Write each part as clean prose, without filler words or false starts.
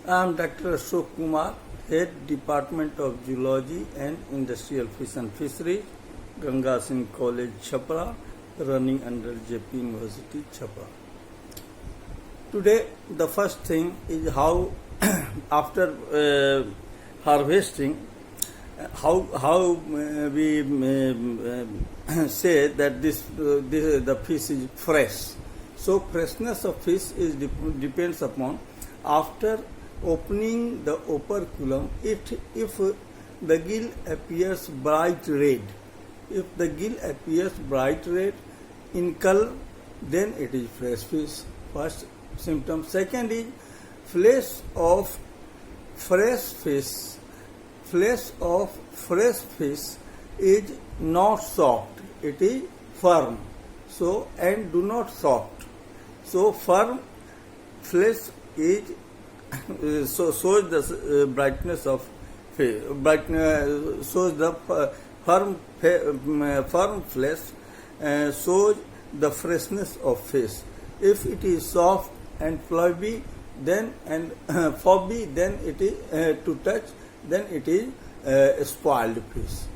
I am Dr. Ashok Kumar, Head Department of Zoology and Industrial Fish and Fisheries, Ganga Singh College, Chhapra, running under JP University, Chhapra. Today, the first thing is how, after harvesting, how we say that the fish is fresh. So freshness of fish is depends upon after opening the operculum. If the gill appears bright red, if the gill appears bright red in color, then it is fresh fish. First symptom. Second is flesh of fresh fish. Flesh of fresh fish is not soft; it is firm. So and do not soft. So firm flesh is shows the brightness of fish. Shows the firm flesh shows the freshness of fish. If it is soft and flabby, then foggy, then it is to touch, then it is spoiled fish.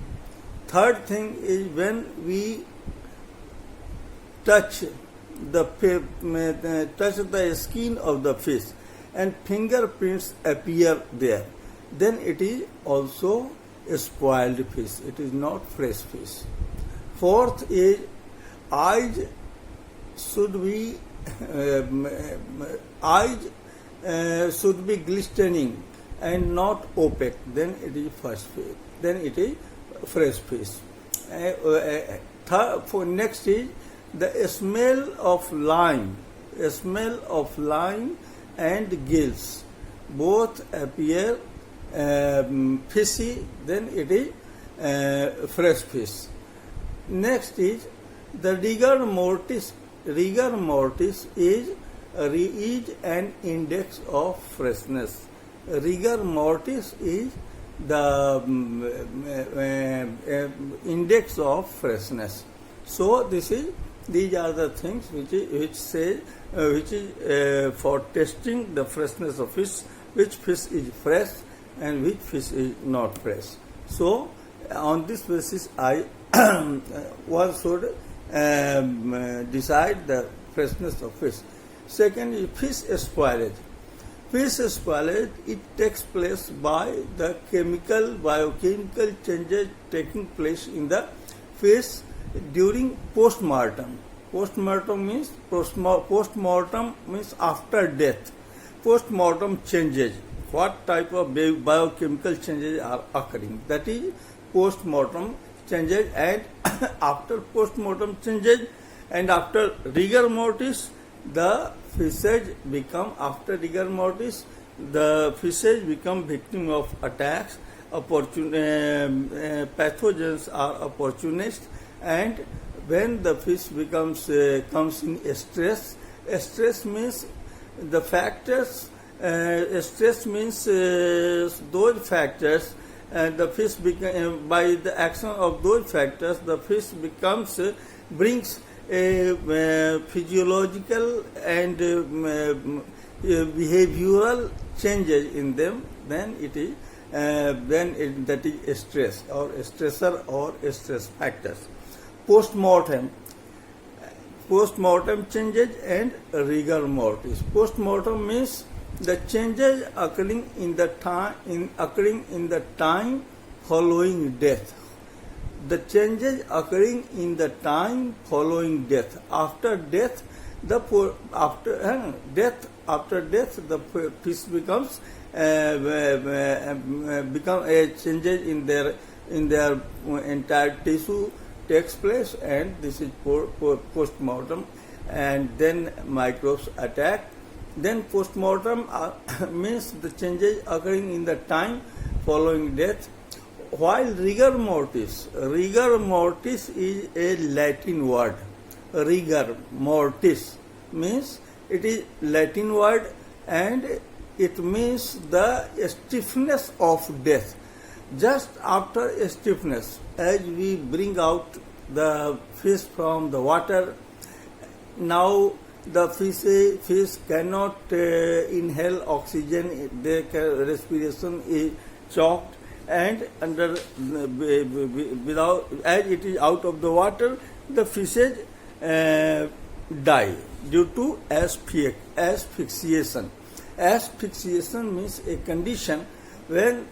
Third thing is when we touch the skin of the fish and fingerprints appear there, then it is also a spoiled fish. It is not fresh fish. Fourth is eyes should be should be glistening and not opaque. Then it is first fish. Then it is fresh fish. Next is the smell of lime. Smell of lime and gills both appear fishy. Then it is fresh fish. Next is the rigor mortis. Rigor mortis is an index of freshness. Rigor mortis is the index of freshness. So these are the things which is for testing the freshness of fish, which fish is fresh and which fish is not fresh. So on this basis, one should decide the freshness of fish. Second is fish spoilage. Fish spoilage, it takes place by the biochemical changes taking place in the fish during postmortem. Postmortem means after death. Postmortem changes. What type of biochemical changes are occurring? That is postmortem changes, and after postmortem changes and after rigor mortis, the fishes become victim of attacks. Pathogens are opportunist, and when the fish comes in stress means the factors. Stress means those factors, and the fish by the action of those factors, the fish brings a physiological and behavioral changes in them. Then that is stress or stressor or stress factors. Postmortem changes and rigor mortis. Postmortem means the changes occurring in the time following death. The changes occurring in the time following death. After death, the fish becomes changes in their entire tissue takes place, and this is postmortem, and then microbes attack. Then postmortem means the changes occurring in the time following death. While rigor mortis is a Latin word. Rigor mortis means it is Latin word, and it means the stiffness of death. Just after stiffness, as we bring out the fish from the water, now the fish cannot inhale oxygen. Their respiration is choked, and without, as it is out of the water, the fishes die due to asphyxiation. Asphyxiation means a condition when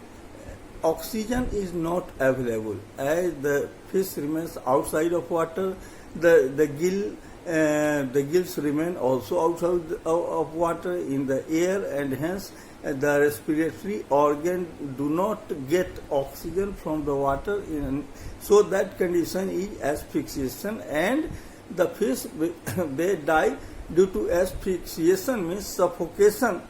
oxygen is not available. As the fish remains outside of water, the gills remain also outside of water in the air, and hence the respiratory organ do not get oxygen from the water. So that condition is asphyxiation, and the fish they die due to asphyxiation means suffocation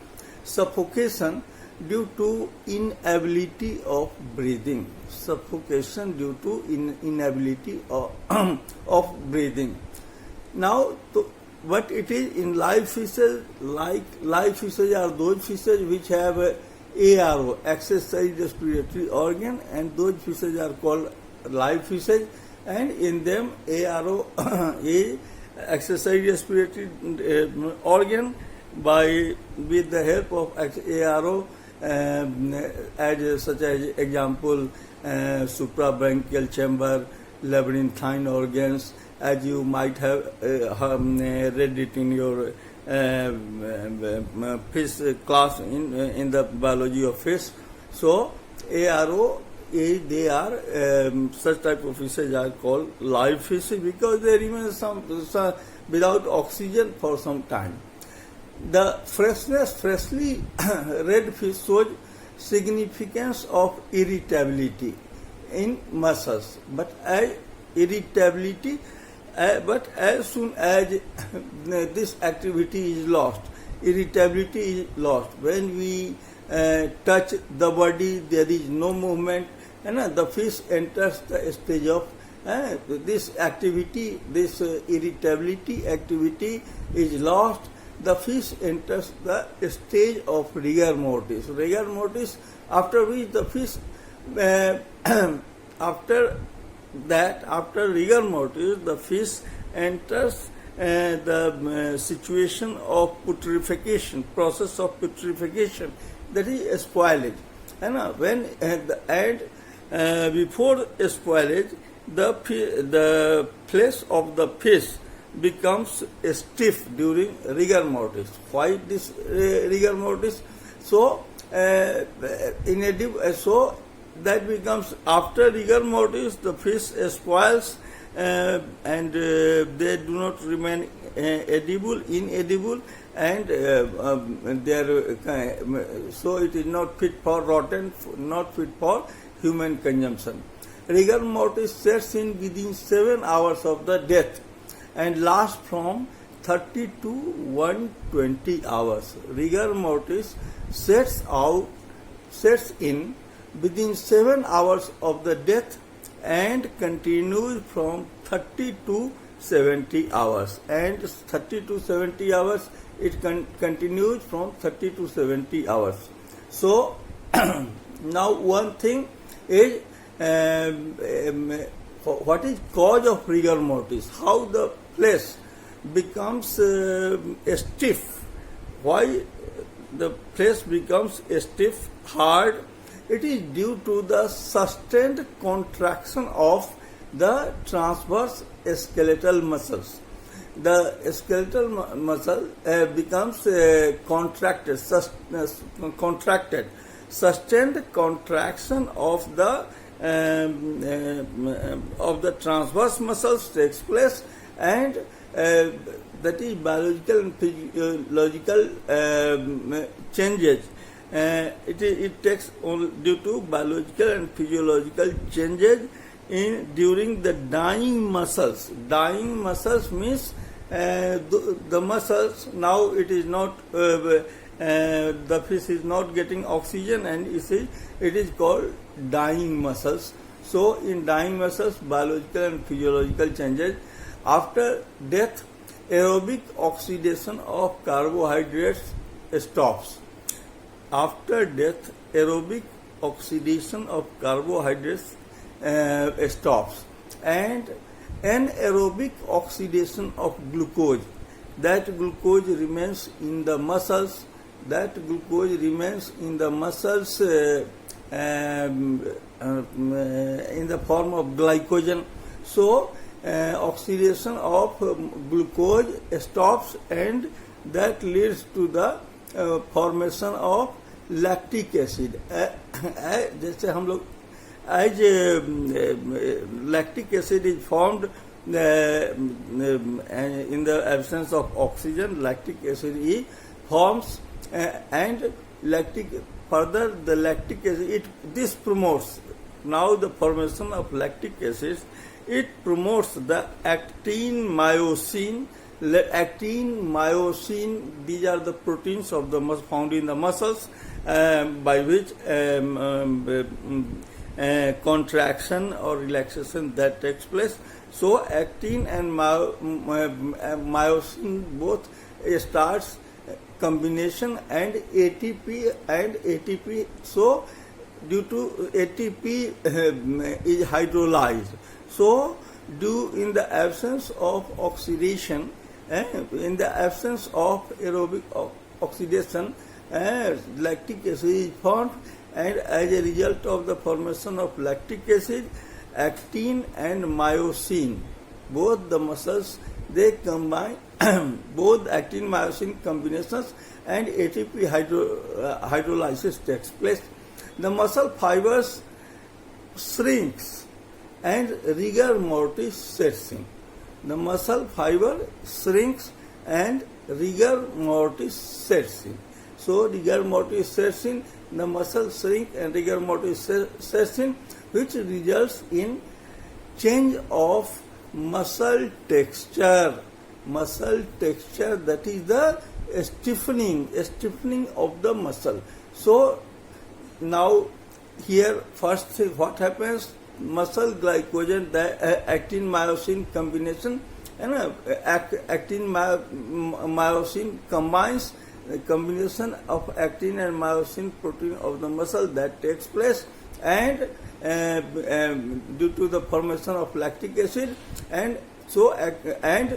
due to inability of breathing. Suffocation due to inability of breathing. Now, what it is in live fishes, like live fishes are those fishes which have ARO, accessory respiratory organ, and those fishes are called live fishes, and in them ARO is accessory respiratory organ. With the help of ARO, such as example, suprabronchial chamber, labyrinthine organs, as you might have read it in your fish class in the biology of fish. So ARO, they are such type of fishes are called live fish because they remain without oxygen for some time. The freshly red fish shows significance of irritability in muscles, but as soon as this activity is lost, irritability is lost. When we touch the body, there is no movement, and the fish enters the stage of this activity, this irritability activity is lost. The fish enters the stage of rigor mortis. Rigor mortis, after which the fish, after rigor mortis, the fish enters the situation of putrefaction, process of putrefaction, that is spoilage. And before spoilage, the flesh of the fish becomes stiff during rigor mortis. Why this rigor mortis? So so that becomes after rigor mortis, the fish spoils, and they do not remain inedible, and so it is not fit for rotten, not fit for human consumption. Rigor mortis sets in within 7 hours of the death and lasts from 30 to 120 hours. Rigor mortis sets in within 7 hours of the death and continues from 30 to 70 hours. And 30 to 70 hours, it continues from 30 to 70 hours. So, now one thing is, what is cause of rigor mortis? How the flesh becomes stiff? Why the flesh becomes stiff, hard? It is due to the sustained contraction of the transverse skeletal muscles. The skeletal muscle becomes contracted. Sustained contraction of the transverse muscles takes place, and that is biological and physiological changes. It takes only due to biological and physiological changes during the dying muscles. Dying muscles means the muscles, now it is not the fish is not getting oxygen, and it is called dying muscles. So in dying muscles, biological and physiological changes. After death, aerobic oxidation of carbohydrates stops. After death, aerobic oxidation of carbohydrates stops, and anaerobic oxidation of glucose that glucose remains in the muscles, in the form of glycogen. So oxidation of glucose stops, and that leads to the formation of lactic acid. जैसे हम लोग as lactic acid is formed in the absence of oxygen, lactic acid is forms, and the lactic acid, this promotes now the formation of lactic acid. It promotes the actin, myosin. These are the proteins of the found in the muscles, by which contraction or relaxation that takes place. So actin and myosin both starts combination and ATP. So due to ATP is hydrolyzed. So in the absence of oxidation, in the absence of aerobic oxidation, lactic acid is formed, and as a result of the formation of lactic acid, actin and myosin, both the muscles, they combine, both actin myosin combinations and ATP hydrolysis takes place. The muscle fibers shrinks and rigor mortis sets in. The muscle fiber shrinks and rigor mortis sets in. So rigor mortis sets in, the muscle shrink and rigor mortis sets in, which results in change of muscle texture. That is the stiffening of the muscle. So now here first thing what happens, muscle glycogen, the actin myosin combination, and actin myosin combines, the combination of actin and myosin protein of the muscle that takes place, and due to the formation of lactic acid, and so and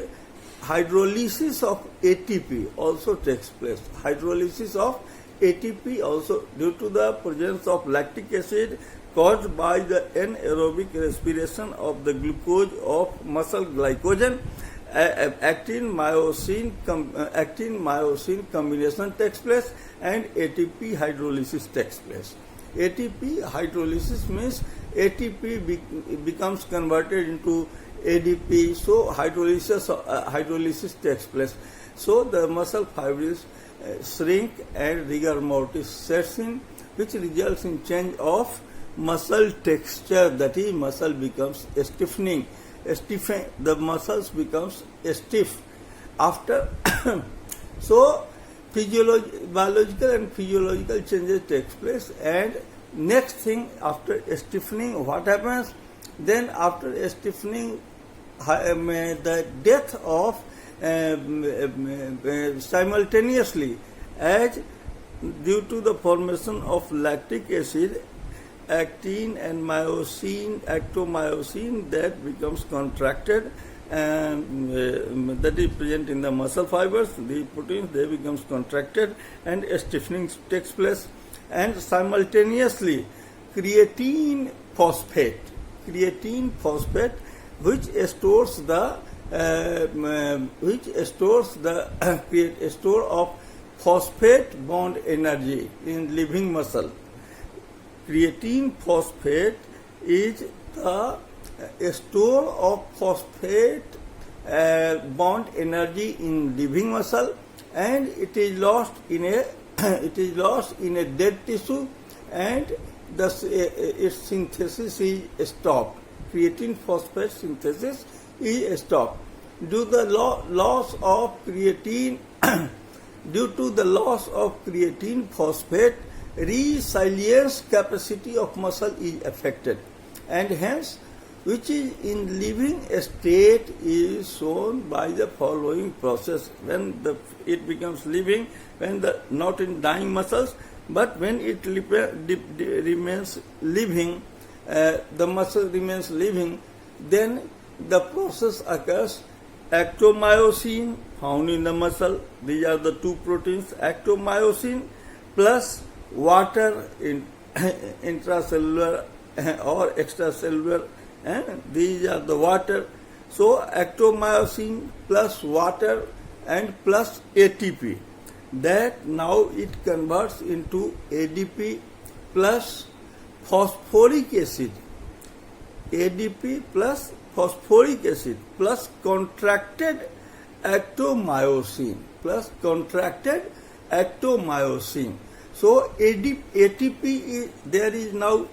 hydrolysis of ATP also takes place. Hydrolysis of ATP also due to the presence of lactic acid caused by the anaerobic respiration of the glucose of muscle glycogen. Actin myosin combination takes place, and ATP hydrolysis takes place. ATP hydrolysis means ATP becomes converted into ADP, so hydrolysis takes place. So the muscle fibers shrink and rigor mortis sets in, which results in change of muscle texture, that is, muscle becomes stiffening. The muscles becomes stiff after. So biological and physiological changes takes place, and next thing after stiffening, what happens? Then after stiffening, the death of simultaneously, as due to the formation of lactic acid, actin and myosin, actomyosin, that becomes contracted, and that is present in the muscle fibers, the proteins, they becomes contracted, and stiffening takes place, and simultaneously creatine phosphate, which stores the store of phosphate bond energy in living muscle. Creatine phosphate is the store of phosphate bond energy in living muscle, and it is lost in a dead tissue, and its synthesis is stopped. Creatine phosphate synthesis is stopped due to the loss of creatine. Due to the loss of creatine phosphate, resilience capacity of muscle is affected, and hence which is in living state is shown by the following process. When it becomes living, when not in dying muscles, but when it remains living, the muscle remains living, then the process occurs actomyosin found in the muscle. These are the two proteins, actomyosin plus water in intracellular or extracellular, and these are the water. So actomyosin plus water and plus ATP, that now it converts into ADP plus phosphoric acid, ADP plus phosphoric acid plus contracted actomyosin, So ATP is, there is now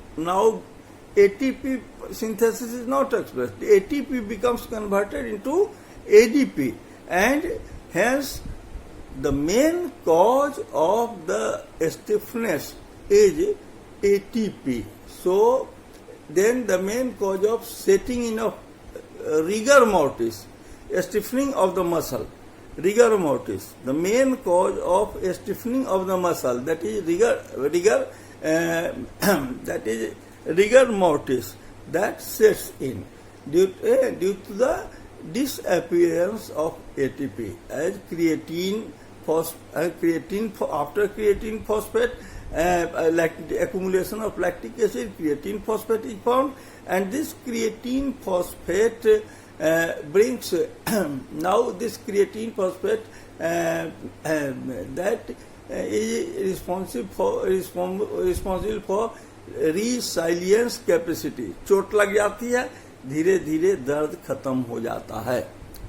ATP synthesis is not expressed. ATP becomes converted into ADP, and hence the main cause of the stiffness is ATP. So then the main cause of setting in of rigor mortis, stiffening of the muscle, rigor mortis, the main cause of stiffening of the muscle, that is rigor mortis, that sets in due to the disappearance of ATP, as after creatine phosphate, accumulation of lactic acid, creatine phosphate is found, and this creatine phosphate brings now this creatine phosphate that is responsible for resilience capacity. चोट लग जाती है, धीरे धीरे दर्द खत्म हो जाता है.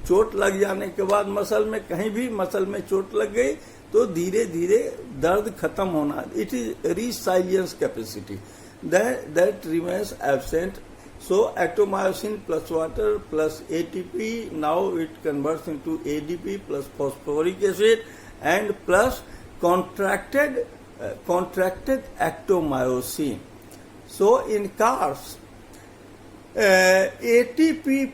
चोट लग जाने के बाद मसल में, कहीं भी मसल में चोट लग गई तो धीरे धीरे दर्द खत्म होना, it is resilience capacity that remains absent. So actomyosin plus water plus ATP, now it converts into ADP plus phosphoric acid and plus contracted actomyosin. So in cars, ATP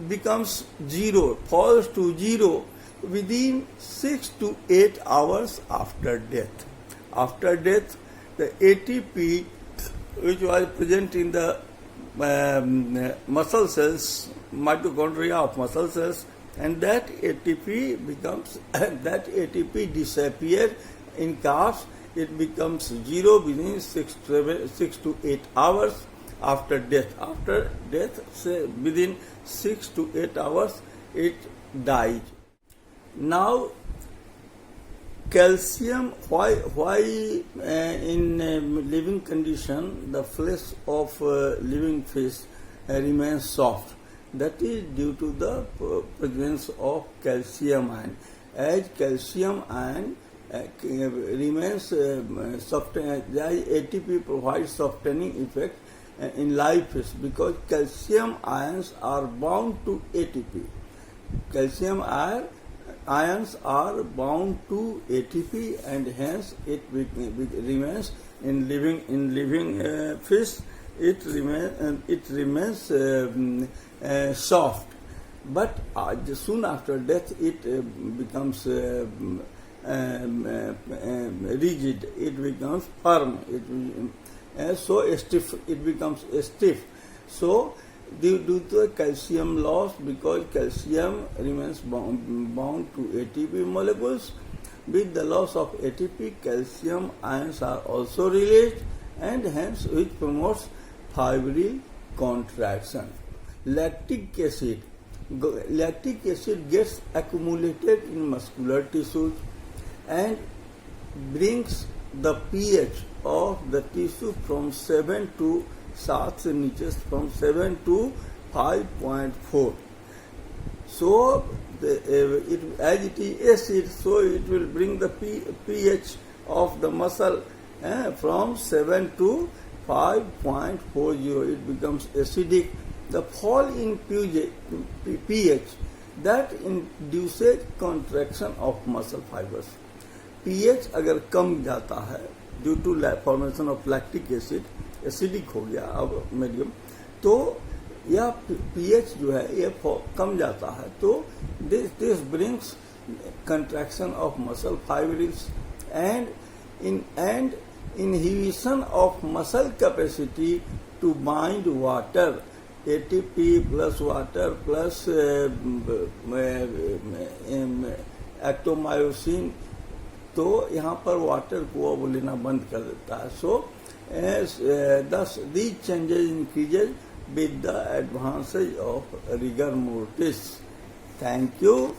becomes zero, falls to zero within 6 to 8 hours after death. After death, the ATP which was present in the muscle cells, mitochondria of muscle cells, and that ATP disappears in calves. It becomes zero within 6 to 8 hours after death. After death, say within 6 to 8 hours, it dies. Now, calcium, why in living condition the flesh of living fish remains soft? That is due to the presence of calcium ion. As calcium ion remains softening, ATP provides softening effect in live fish because calcium ions are bound to ATP. Calcium ions are bound to ATP, and hence it remains in living fish. It remains soft, but soon after death it becomes rigid. It becomes firm. So stiff. It becomes stiff. So due to the calcium loss, because calcium remains bound to ATP molecules, with the loss of ATP, calcium ions are also released, and hence which promotes fibril contraction. Lactic acid gets accumulated in muscular tissues and brings the pH of the tissue from 7 to सात से नीचे from 7 to 5.4. So as it is acid, so it will bring the pH of the muscle from 7 to 5.40. It becomes acidic. The fall in pH that induces contraction of muscle fibers. pH अगर कम जाता है due to formation of lactic acid, acidic हो गया अब medium, तो यह pH जो है ये कम जाता है, तो this brings contraction of muscle fibrils and inhibition of muscle capacity to bind water ATP plus water plus एक्टोमायोसिन, तो यहाँ पर वाटर को लेना बंद कर देता है. सो thus these changes increases with the advances of rigor mortis. Thank you.